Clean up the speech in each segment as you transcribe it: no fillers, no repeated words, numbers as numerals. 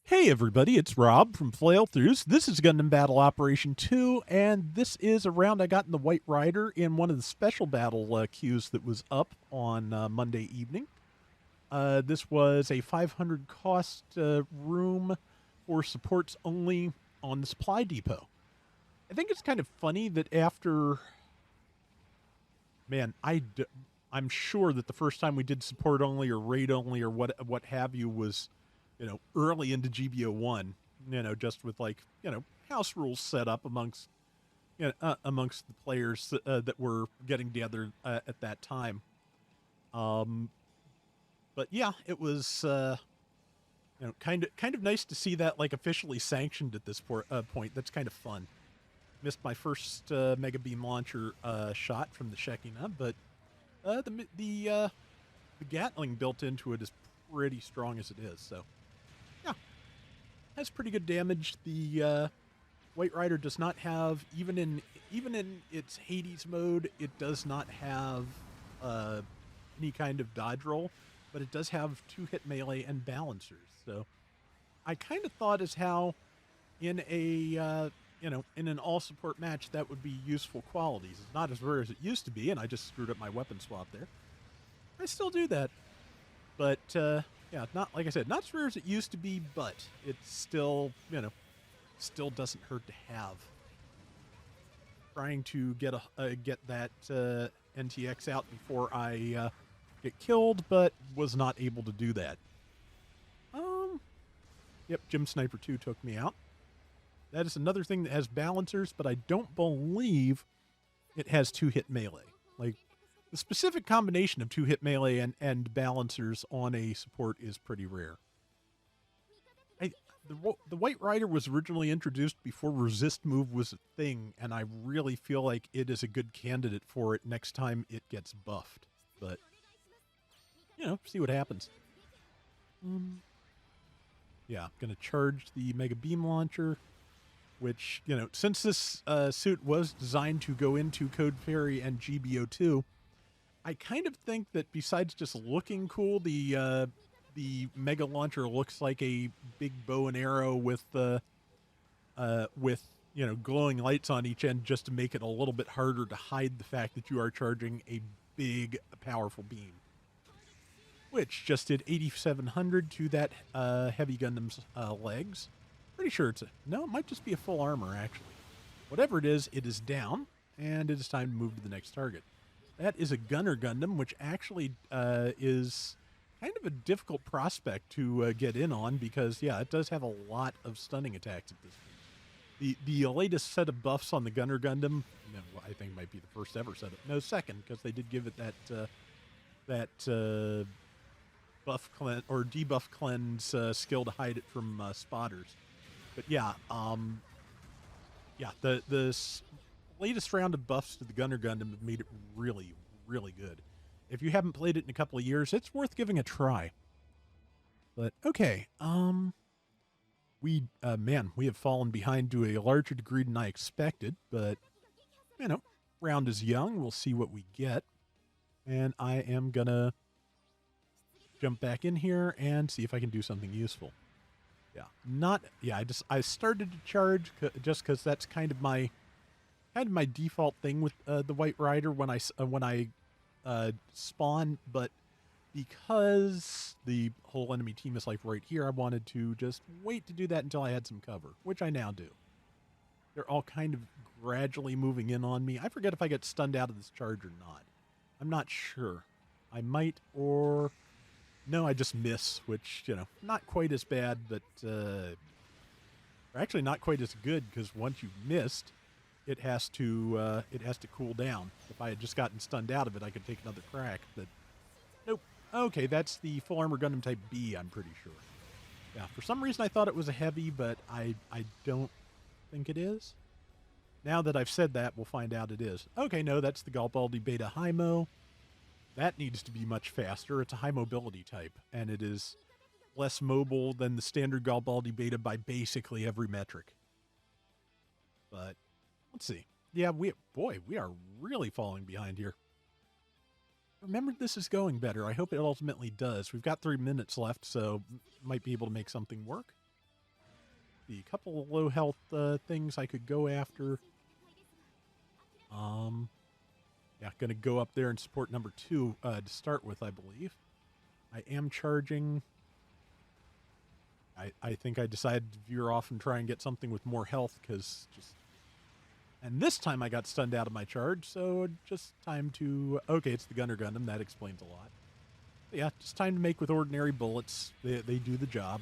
Hey everybody, it's Rob from Flailthroughs. This is Gundam Battle Operation 2, and this is a round I got in the White Rider in one of the special battle queues that was up on Monday evening. This was a 500 cost room for supports only on the supply depot. I think it's kind of funny that after, man, I'm sure that the first time we did support only or raid only or what have you was early into GBO1, just with house rules set up amongst the players that were getting together at that time. Um, but yeah, it was kind of nice to see that like officially sanctioned at this point. That's kind of fun. Missed my first mega beam launcher shot from the Shekinah, but the Gatling built into it is pretty strong as it is. So yeah, has pretty good damage. The White Rider does not have even in its Hades mode, it does not have uh, any kind of dodge roll, but it does have two hit melee and balancers. So I kind of thought as how in a in an all support match that would be useful qualities. It's not as rare as it used to be, and I just screwed up my weapon swap there. I still do that, but yeah, not like I said, not as rare as it used to be, but it's still still doesn't hurt to have. Trying to get that NTX out before I get killed, but was not able to do that. Um, yep, Jim Sniper 2 took me out. That is another thing that has balancers, but I don't believe it has two hit melee. Like the specific combination of two hit melee and balancers on a support is pretty rare. I the White Rider was originally introduced before resist move was a thing, and I really feel like it is a good candidate for it next time it gets buffed. But see what happens. Yeah, gonna charge the Mega Beam Launcher, which since this suit was designed to go into Code Fairy and GBO2, I kind of think that besides just looking cool, the Mega Launcher looks like a big bow and arrow with glowing lights on each end, just to make it a little bit harder to hide the fact that you are charging a big, powerful beam. Which just did 8,700 to that heavy Gundam's legs. Pretty sure no, it might just be a full armor actually. Whatever it is down, and it is time to move to the next target. That is a Gunner Gundam, which actually is kind of a difficult prospect to get in on because, yeah, it does have a lot of stunning attacks at this point. The latest set of buffs on the Gunner Gundam, I think might be the first ever set of, no, second, because they did give it that buff cleanse or debuff cleanse skill to hide it from spotters. But yeah, the latest round of buffs to the Gunner Gundam have made it really, really good. If you haven't played it in a couple of years, it's worth giving a try. But okay, we have fallen behind to a larger degree than I expected, but round is young. We'll see what we get, and I am gonna jump back in here and see if I can do something useful. I started to charge just because that's kind of my default thing with the White Rider when I spawn, but because the whole enemy team is like right here, I wanted to just wait to do that until I had some cover, which I now do. They're all kind of gradually moving in on me. I forget if I get stunned out of this charge or not. I'm not sure. I might, or no, I just miss, which, not quite as bad, but or actually not quite as good, because once you've missed, it has to cool down. If I had just gotten stunned out of it, I could take another crack, but nope. Okay, that's the full armor Gundam Type B, I'm pretty sure. Yeah, for some reason I thought it was a heavy, but I don't think it is. Now that I've said that, we'll find out it is. Okay, no, that's the Garibaldi Beta Hymo. That needs to be much faster. It's a high mobility type, and it is less mobile than the standard Garibaldi Beta by basically every metric. But let's see. Yeah, we are really falling behind here. Remember, this is going better. I hope it ultimately does. We've got 3 minutes left, so might be able to make something work. see, a couple of low health things I could go after. Um, yeah, going to go up there and support number 2 to start with, I believe. I am charging. I think I decided to veer off and try and get something with more health because just. And this time I got stunned out of my charge, so just time to. Okay, it's the Gunner Gundam. That explains a lot. But yeah, just time to make with ordinary bullets. They do the job.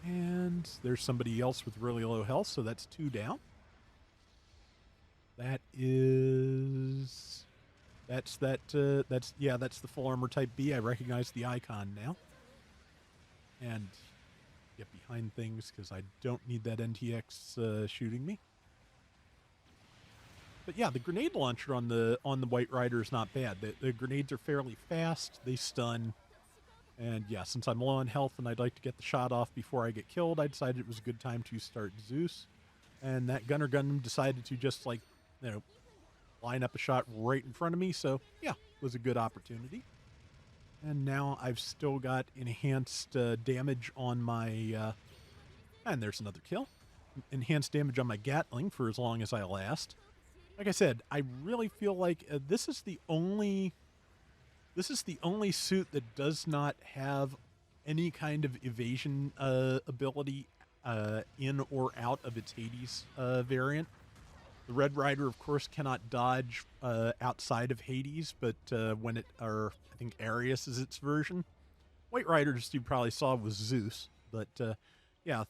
And there's somebody else with really low health, so that's 2 down. That is. That's the full armor type B. I recognize the icon now. And get behind things because I don't need that NTX shooting me. But yeah, the grenade launcher on the White Rider is not bad. The grenades are fairly fast. They stun. And yeah, since I'm low on health and I'd like to get the shot off before I get killed, I decided it was a good time to start Zeus. And that Gunner Gundam decided to just line up a shot right in front of me. So yeah, it was a good opportunity. And now I've still got enhanced damage on my... and there's another kill. Enhanced damage on my Gatling for as long as I last. Like I said, I really feel like this is the only suit that does not have any kind of evasion ability in or out of its Hades variant. The Red Rider, of course, cannot dodge outside of Hades, but I think Arius is its version. White Rider, just you probably saw, was Zeus, but yeah,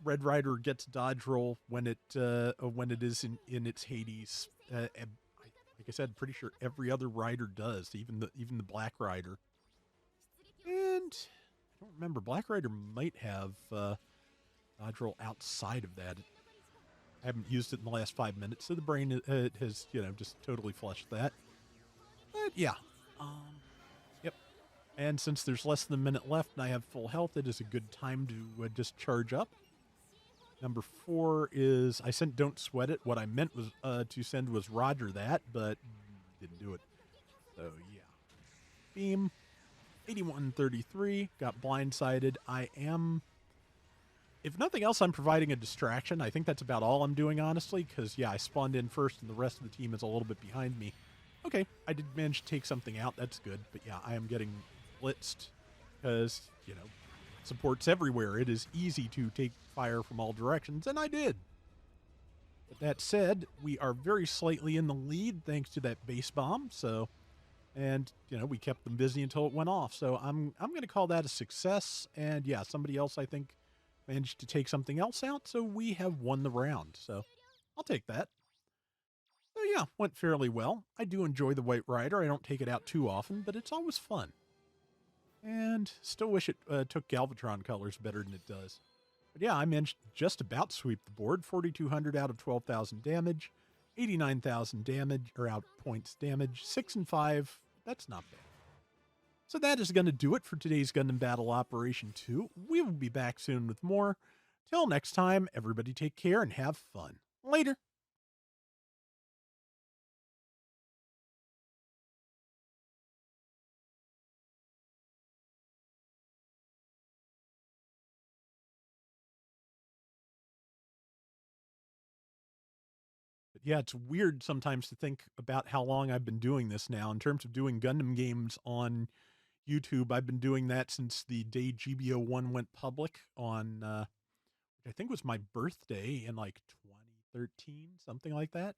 Red Rider gets dodge roll when it is in its Hades. Like I said, pretty sure every other rider does, even the Black Rider. And I don't remember. Black Rider might have dodge roll outside of that. I haven't used it in the last 5 minutes, so the brain has just totally flushed that. But yeah, yep. And since there's less than a minute left and I have full health, it is a good time to just charge up. Number 4 is I sent Don't Sweat It. What I meant was to send was Roger that, but didn't do it. So yeah, beam 8133 got blindsided. I am. If nothing else, I'm providing a distraction. I think that's about all I'm doing, honestly, because, yeah, I spawned in first and the rest of the team is a little bit behind me. Okay, I did manage to take something out. That's good. But, yeah, I am getting blitzed because, support's everywhere. It is easy to take fire from all directions, and I did. But that said, we are very slightly in the lead thanks to that base bomb, so... And, we kept them busy until it went off. So I'm going to call that a success. And, yeah, somebody else, I think, managed to take something else out, so we have won the round. So I'll take that. So yeah, went fairly well. I do enjoy the White Rider. I don't take it out too often, but it's always fun. And still wish it took Galvatron colors better than it does. But yeah, I managed just about sweep the board. 4,200 out of 12,000 damage. 89,000 damage, or out points damage. 6 and 5. That's not bad. So that is going to do it for today's Gundam Battle Operation 2. We will be back soon with more. Till next time, everybody take care and have fun. Later. But yeah, it's weird sometimes to think about how long I've been doing this now. In terms of doing Gundam games on YouTube, I've been doing that since the day GBO1 went public on, which I think was my birthday in like 2013, something like that.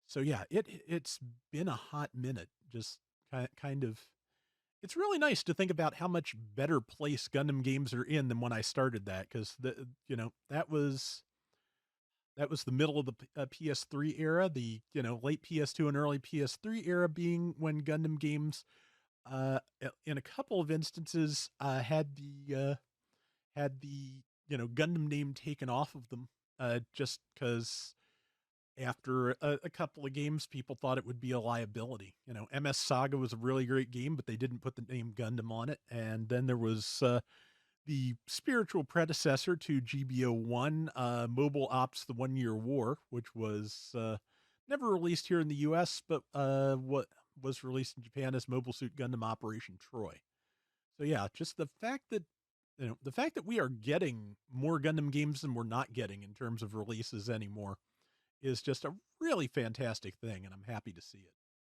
So yeah, it's been a hot minute. Just kind of, it's really nice to think about how much better place Gundam games are in than when I started that, because that was the middle of the PS3 era, the late PS2 and early PS3 era being when Gundam games, in a couple of instances, had the Gundam name taken off of them, just because after a couple of games, people thought it would be a liability. MS Saga was a really great game, but they didn't put the name Gundam on it. And then there was the spiritual predecessor to GBO1, Mobile Ops: The 1 Year War, which was never released here in the US, but what was released in Japan as Mobile Suit Gundam Operation Troy. So yeah, just the fact that You know, the fact that we are getting more Gundam games than we're not getting in terms of releases anymore is just a really fantastic thing, and I'm happy to see it.